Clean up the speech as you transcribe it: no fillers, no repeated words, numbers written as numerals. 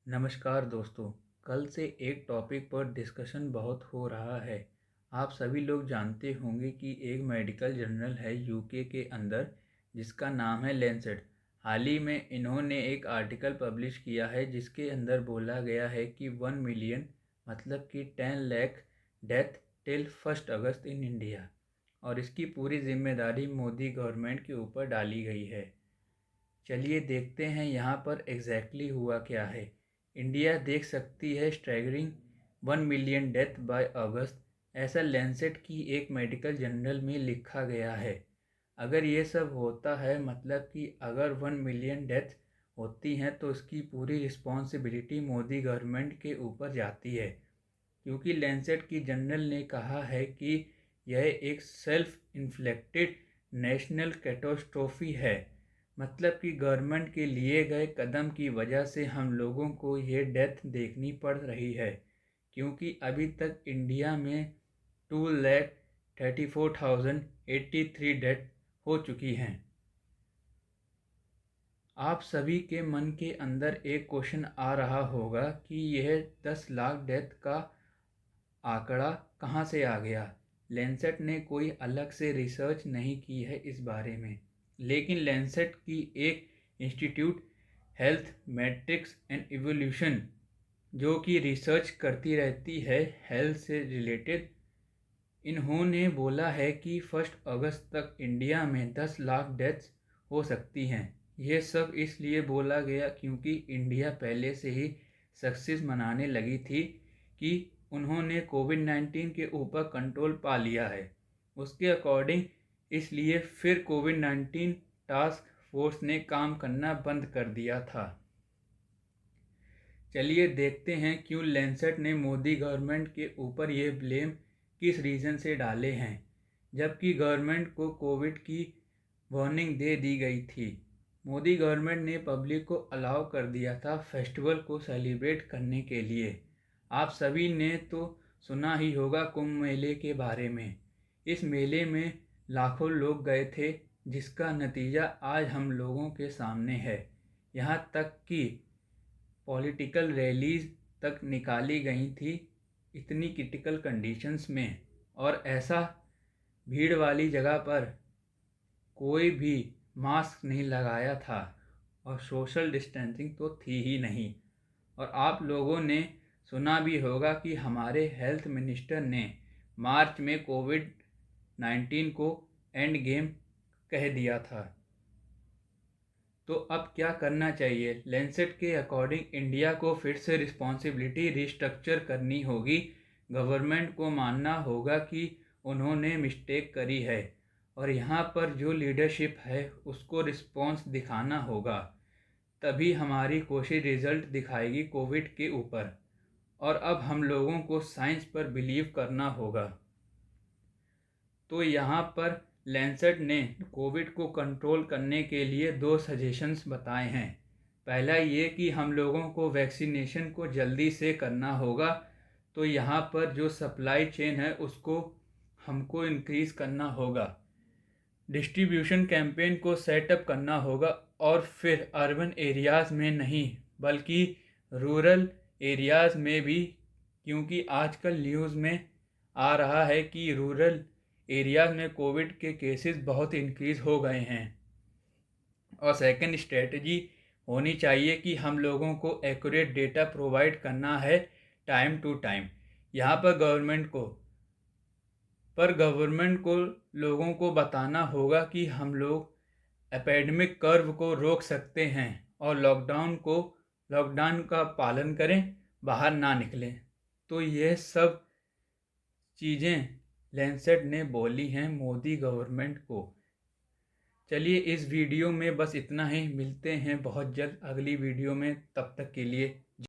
नमस्कार दोस्तों। कल से एक टॉपिक पर डिस्कशन बहुत हो रहा है। आप सभी लोग जानते होंगे कि एक मेडिकल जर्नल है यूके के अंदर जिसका नाम है लैंसेट। हाल ही में इन्होंने एक आर्टिकल पब्लिश किया है जिसके अंदर बोला गया है कि 1 मिलियन मतलब कि 10 lakh death till 1 August in India, और इसकी पूरी जिम्मेदारी मोदी गवर्नमेंट के ऊपर डाली गई है। चलिए देखते हैं यहाँ पर एग्जैक्टली हुआ क्या है। इंडिया देख सकती है स्ट्रैगरिंग 1 मिलियन डेथ बाय अगस्त, ऐसा लैंसेट की एक मेडिकल जर्नल में लिखा गया है। अगर ये सब होता है मतलब कि अगर 1 मिलियन डेथ होती हैं तो उसकी पूरी रिस्पॉन्सिबिलिटी मोदी गवर्नमेंट के ऊपर जाती है, क्योंकि लैंसेट की जर्नल ने कहा है कि यह एक सेल्फ इन्फ्लेक्टेड नेशनल कैटास्ट्रोफी है। मतलब कि गवर्नमेंट के लिए गए कदम की वजह से हम लोगों को ये डेथ देखनी पड़ रही है, क्योंकि अभी तक इंडिया में 2,34,083 डेथ हो चुकी हैं। आप सभी के मन के अंदर एक क्वेश्चन आ रहा होगा कि यह 10 लाख डेथ का आंकड़ा कहाँ से आ गया। लैंसेट ने कोई अलग से रिसर्च नहीं की है इस बारे में, लेकिन लैंसेट की एक institute health matrix and evolution जो कि रिसर्च करती रहती है हेल्थ से रिलेटेड, इन्होंने बोला है कि 1 अगस्त तक इंडिया में 10 लाख डेथ्स हो सकती हैं। ये सब इसलिए बोला गया क्योंकि इंडिया पहले से ही सक्सेस मनाने लगी थी कि उन्होंने कोविड-19 के ऊपर कंट्रोल पा लिया है। उसके अकॉर्डिंग इसलिए फिर कोविड-19 टास्क फोर्स ने काम करना बंद कर दिया था। चलिए देखते हैं क्यों लैंसेट ने मोदी गवर्नमेंट के ऊपर ये ब्लेम किस रीज़न से डाले हैं, जबकि गवर्नमेंट को कोविड की वार्निंग दे दी गई थी। मोदी गवर्नमेंट ने पब्लिक को अलाउ कर दिया था फेस्टिवल को सेलिब्रेट करने के लिए। आप सभी ने तो सुना ही होगा कुंभ मेले के बारे में। इस मेले में लाखों लोग गए थे, जिसका नतीजा आज हम लोगों के सामने है। यहाँ तक कि पॉलिटिकल रैलीज तक निकाली गई थी इतनी क्रिटिकल कंडीशंस में, और ऐसा भीड़ वाली जगह पर कोई भी मास्क नहीं लगाया था और सोशल डिस्टेंसिंग तो थी ही नहीं। और आप लोगों ने सुना भी होगा कि हमारे हेल्थ मिनिस्टर ने मार्च में कोविड-19 को एंड गेम कह दिया था। तो अब क्या करना चाहिए? लैंसेट के अकॉर्डिंग इंडिया को फिर से रिस्पॉन्सिबिलिटी रिस्ट्रक्चर करनी होगी। गवर्नमेंट को मानना होगा कि उन्होंने मिस्टेक करी है, और यहाँ पर जो लीडरशिप है उसको रिस्पॉन्स दिखाना होगा। तभी हमारी कोशिश रिजल्ट दिखाएगी कोविड के ऊपर। और अब हम लोगों को साइंस पर बिलीव करना होगा। तो यहाँ पर लैंसेट ने कोविड को कंट्रोल करने के लिए 2 सजेशंस बताए हैं। पहला ये कि हम लोगों को वैक्सीनेशन को जल्दी से करना होगा, तो यहाँ पर जो सप्लाई चेन है उसको हमको इंक्रीज़ करना होगा। डिस्ट्रीब्यूशन कैंपेन को सेटअप करना होगा, और फिर अर्बन एरियाज़ में नहीं बल्कि रूरल एरियाज़ में भी, क्योंकि आजकल न्यूज़ में आ रहा है कि रूरल एरियाज़ में कोविड के केसेस बहुत इंक्रीज़ हो गए हैं। और सेकंड स्ट्रेटजी होनी चाहिए कि हम लोगों को एक्यूरेट डेटा प्रोवाइड करना है टाइम टू टाइम। यहाँ पर गवर्नमेंट को लोगों को बताना होगा कि हम लोग एपेडेमिक कर्व को रोक सकते हैं और लॉकडाउन का पालन करें, बाहर ना निकलें। तो यह सब चीज़ें लैंसेट ने बोली हैं मोदी गवर्नमेंट को। चलिए इस वीडियो में बस इतना ही, मिलते हैं बहुत जल्द अगली वीडियो में, तब तक के लिए।